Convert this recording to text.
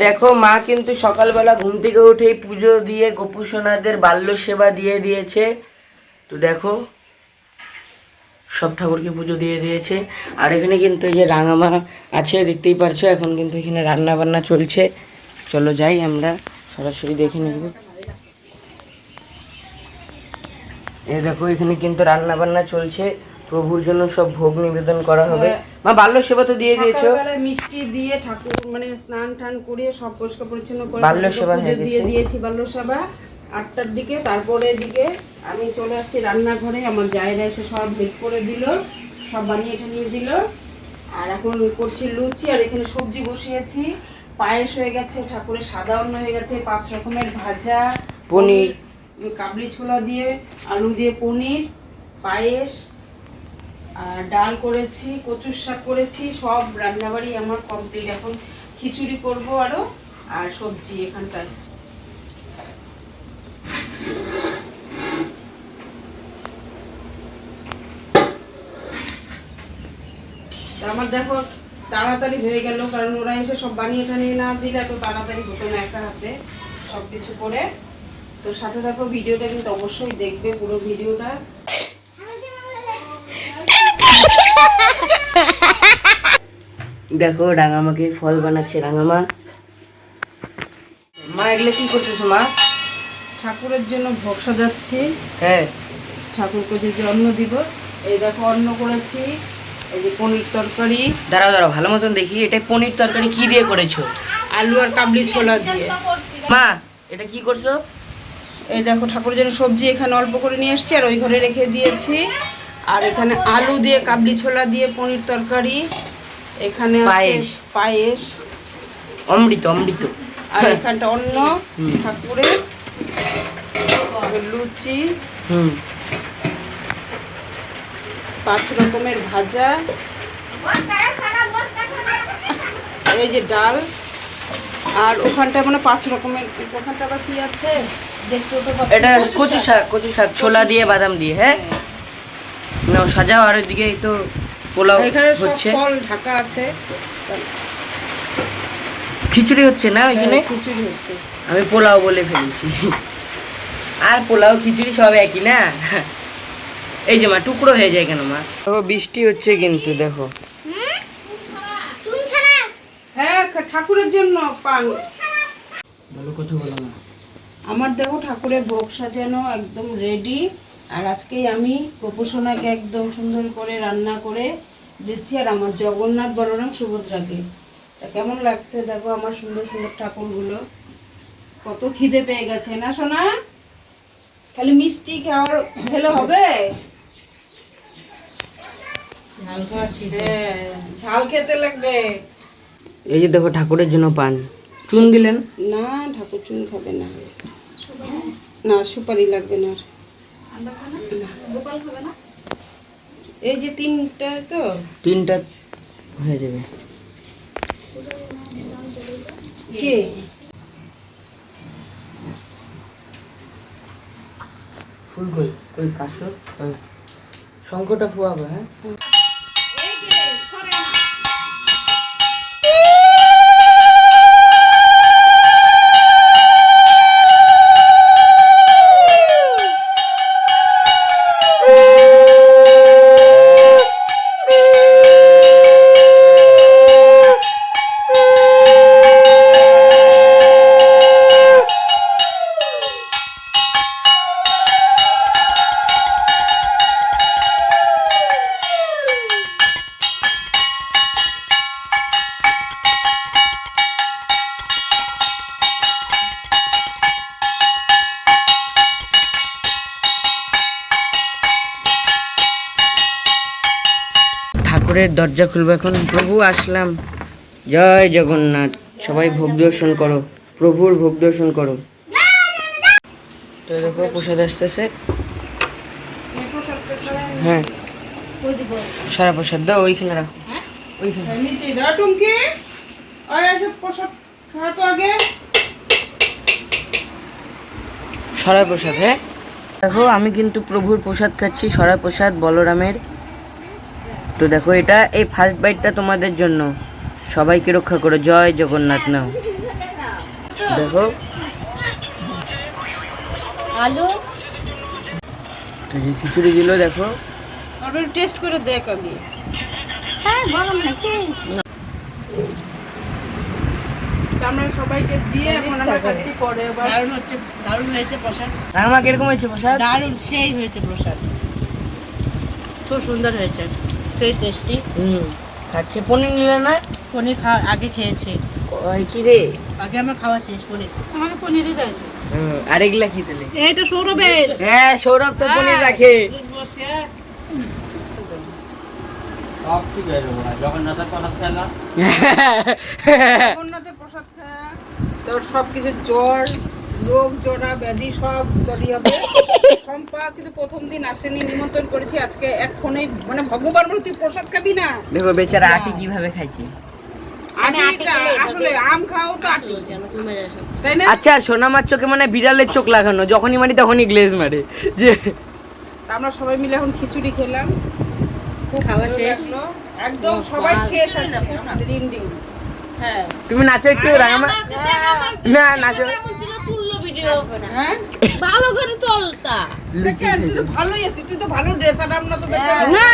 দেখো মা কিন্তু সকালবেলা ঘুম থেকে উঠেই পুজো দিয়ে গোপু সোনাদের বাল্য সেবা দিয়ে দিয়েছে। তো দেখো সব ঠাকুরকে পুজো দিয়ে দিয়েছে। আর এখানে কিন্তু এই যে রাঙামা আছে, দেখতেই পারছো। এখন কিন্তু এখানে রান্না বান্না চলছে। চলো যাই, আমরা সরাসরি দেখে নেব। এই দেখো এখানে কিন্তু রান্না বান্না চলছে, প্রভুর জন্য সব ভোগ নিবেদন করা হবে। মা বাল্য সেবা তো দিয়ে দিয়েছো, মিষ্টি দিয়ে ঠাকুর মানে স্নান টান করে সব পরিষ্কার পরিচ্ছন্ন করে বাল্য সেবা হয়ে গেছে, দিয়ে দিয়েছি বাল্য সেবা 8টার দিকে। তারপরে দিকে আমি চলে আসছি রান্নাঘরে, আমার জায়গা এসে সব হেল্প করে দিল, সব বানিয়ে নিয়ে দিল। আর এখন করছি লুচি, আর এখানে সবজি বসিয়েছি, পায়েস হয়ে গেছে, ঠাকুরের সাদা অন্ন হয়ে গেছে, 5 রকমের ভাজা, পনির, কাবলি ছোলা দিয়ে আলু দিয়ে পনির, পায়েস, আর ডাল করেছি, কচুর শাক করেছি, সব রান্নাবাড়ি আমার কমপ্লিট। এখন খিচুড়ি করব আরো, আর সবজি এখানটায়। আমার দেখো তাড়াতাড়ি হয়ে গেল, কারণ ওরা এসে সব বানিয়ে টানিয়ে না দিলে এত তাড়াতাড়ি হতো না একা হাতে সবকিছু করে। তো সাথে দেখো ভিডিওটা কিন্তু অবশ্যই দেখবে, পুরো ভিডিওটা। দেখো রাঙামাকে ফল বানাচ্ছে রাঙামা। মা এগুলো কি করতেছো মা? ঠাকুরের জন্য ভোগ সাজাচ্ছি। হ্যাঁ, ঠাকুরকে যে অন্ন দিব, এই দেখো অন্ন করেছি, এই যে পনির তরকারি। দাঁড়াও দাঁড়াও ভালো মতন দেখি, এটা পনির তরকারি কি দিয়ে করেছো? আলু আর কাবলি ছোলা দিয়ে। মা এটা কি করছো? এই দেখো ঠাকুরের জন্য সবজি এখানে অল্প করে নিয়ে এসেছি, আর ওই ঘরে রেখে দিয়েছি। আর এখানে আলু দিয়ে কাবলি ছোলা দিয়ে পনির তরকারি, এখানে পায়েস, পায়েস, অমৃত অমৃত। আর এখানটা অন্ন ঠাকুরের, লুচি, 5 রকমের ভাজা, এই যে ডাল, আর ওখানটা মানে 5 রকমের। ওখানটা আবার কি আছে দেখতে তো পাচ্ছি, এটা কচু শাক, কচু শাক ছোলা দিয়ে বাদাম দিয়ে। হ্যাঁ নাও সাজাও। আর ওইদিকে এই তো পোলাও এখানে হচ্ছে, ফল ঢাকা আছে, খিচুড়ি হচ্ছে না এখানে? খিচুড়ি হচ্ছে, আমি পোলাও বলে ফেলেছি। আর পোলাও খিচুড়ি সব একই না? এই যে মা টুকরো হয়ে যায় কেন মা? দেখো বৃষ্টি হচ্ছে কিন্তু, দেখো। হ্যাঁ ঠাকুরের জন্য পান। ভালো কথা বলো না। আমার দেখো ঠাকুরের ভোগ সাজানো একদম রেডি। আর আজকেই আমি গোপুসোনাকে একদম সুন্দর করে রান্না করে দিচ্ছি, আর আমার জগন্নাথ বলরাম সুভদ্রাকে। তা কেমন লাগছে দেখো আমার সুন্দর সুন্দর ঠাকুরগুলো। কত খিদে পেয়ে গেছে না সোনা? খালি মিষ্টি খাওয়ার খেলে হবে? হ্যাঁ ঝাল খেতে লাগবে। এই যে দেখো ঠাকুরের জন্য পান, চুন দিলেন না? ঠাকুর চুন খাবে না, না সুপারি লাগবে না। এই যে 3টা, তো 3টা হয়ে যাবে। কে ফুল কই ওই কাশো শঙ্খটা ফুয়াবে। হ্যাঁ ঠাকুরের দরজা খুলবো এখন। প্রভু আসলাম, জয় জগন্নাথ। সবাই ভোগ দর্শন করো, প্রভুর ভোগ দর্শন করো। তো দেখো প্রসাদ আসতেছে। হ্যাঁ সারা প্রসাদ দাও, ওইখানে রাখো, ওইখানে নিচে দাও টুঙ্কি। ওই এসে প্রসাদ খা তো আগে। সরা প্রসাদ। হ্যাঁ দেখো আমি কিন্তু প্রভুর প্রসাদ খাচ্ছি, সরা প্রসাদ বলরামের। তো দেখো এটা এই ফার্স্ট বাইটটা তোমাদের জন্য। সবাইকে রক্ষা করো, জয় জগন্নাথ। নাও দেখো আলু এই যে খিচুড়ি দিলো দেখো। আর টেস্ট করে দেখ আগে। হ্যাঁ গরম নাকি? আমরা সবাইকে দিয়ে এখন আমরা খাচ্ছি, পরে আবার দারুণ হয়েছে প্রসাদ। রাঙা কিরকম হয়েছে প্রসাদ? দারুণ সেই হয়েছে প্রসাদ, খুব সুন্দর হয়েছে, সেই টেস্টি। খাচ্ছে। পনির নিলে না? পনির আগে খেয়েছি। ওই কি রে? আগে আমার খাওয়া শেষ পনির। আমাকে পনিরই দেয়। আর এগুলা কি তাহলে? এইটা সৌরভের। হ্যাঁ সৌরভ তো পনির রাখে। সব ঠিক হয়ে যাবো না জগন্নাথের প্রসাদ খেলাম। জগন্নাথের প্রসাদ খাওয়া তোর সব কিছু জ্বর রোগ জড়া ব্যাধি সব দরি হবে। সম্পা কিন্তু প্রথম দিন আসেনি, নিমন্ত্রণ করেছি, আজকে এক ফোনে মানে ভগবান বলে তুই প্রসাদ খাবি না। দেখো বেচারা আটি কিভাবে খাইছে। আসলে আম খাও তো আটি, তাই না? আচ্ছা সোনা মার চোখে মানে বিড়ালের চোখ লাগানো, যখনই মারি তখনই গ্লেজ মারে যে। আমরা সবাই মিলে এখন খিচুড়ি খেলাম, খুব খাওয়া শেষ একদম, সবাই শেষ আছে আমাদের ইন্ডিং। হ্যাঁ তুমি নাচো একটু রাঙামা। না নাচো। হ্যাঁ ভালো করে তোলতা। তুই তো ভালোই আছিস, তুই তো ভালো ড্রেস আপ, আমরা তো না